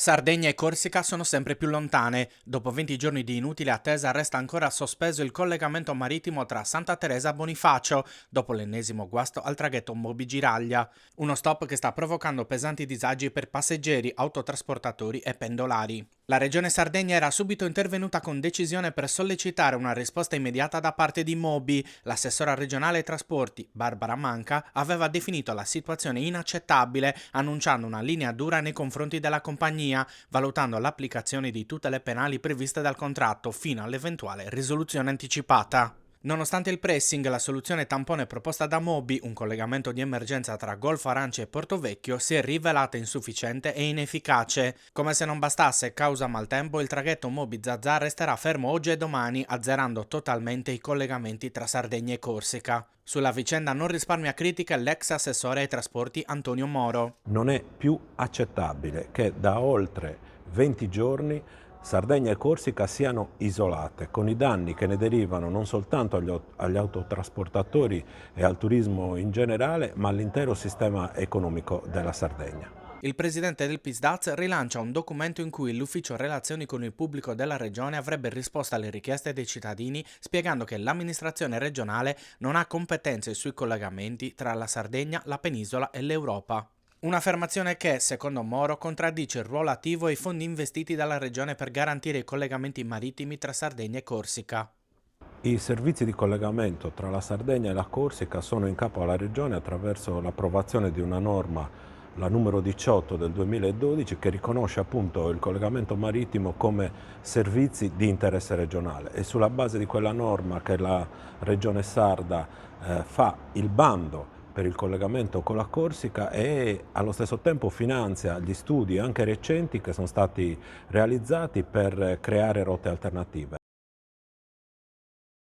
Sardegna e Corsica sono sempre più lontane. Dopo 20 giorni di inutile attesa resta ancora sospeso il collegamento marittimo tra Santa Teresa e Bonifacio, dopo l'ennesimo guasto al traghetto Mobi-Giraglia. Uno stop che sta provocando pesanti disagi per passeggeri, autotrasportatori e pendolari. La regione Sardegna era subito intervenuta con decisione per sollecitare una risposta immediata da parte di Mobi. L'assessora regionale ai trasporti, Barbara Manca, aveva definito la situazione inaccettabile, annunciando una linea dura nei confronti della compagnia, valutando l'applicazione di tutte le penali previste dal contratto fino all'eventuale risoluzione anticipata. Nonostante il pressing, la soluzione tampone proposta da Mobi, un collegamento di emergenza tra Golfo Aranci e Portovecchio, si è rivelata insufficiente e inefficace. Come se non bastasse, causa maltempo, il traghetto Mobi-Zazà resterà fermo oggi e domani, azzerando totalmente i collegamenti tra Sardegna e Corsica. Sulla vicenda non risparmia critica l'ex assessore ai trasporti Antonio Moro. Non è più accettabile che da oltre 20 giorni Sardegna e Corsica siano isolate, con i danni che ne derivano non soltanto agli autotrasportatori e al turismo in generale, ma all'intero sistema economico della Sardegna. Il presidente del PISDAZ rilancia un documento in cui l'ufficio relazioni con il pubblico della regione avrebbe risposto alle richieste dei cittadini, spiegando che l'amministrazione regionale non ha competenze sui collegamenti tra la Sardegna, la penisola e l'Europa. Un'affermazione che, secondo Moro, contraddice il ruolo attivo e i fondi investiti dalla regione per garantire i collegamenti marittimi tra Sardegna e Corsica. I servizi di collegamento tra la Sardegna e la Corsica sono in capo alla Regione attraverso l'approvazione di una norma, la numero 18 del 2012, che riconosce appunto il collegamento marittimo come servizi di interesse regionale, e sulla base di quella norma che la Regione Sarda fa il bando per il collegamento con la Corsica e allo stesso tempo finanzia gli studi anche recenti che sono stati realizzati per creare rotte alternative.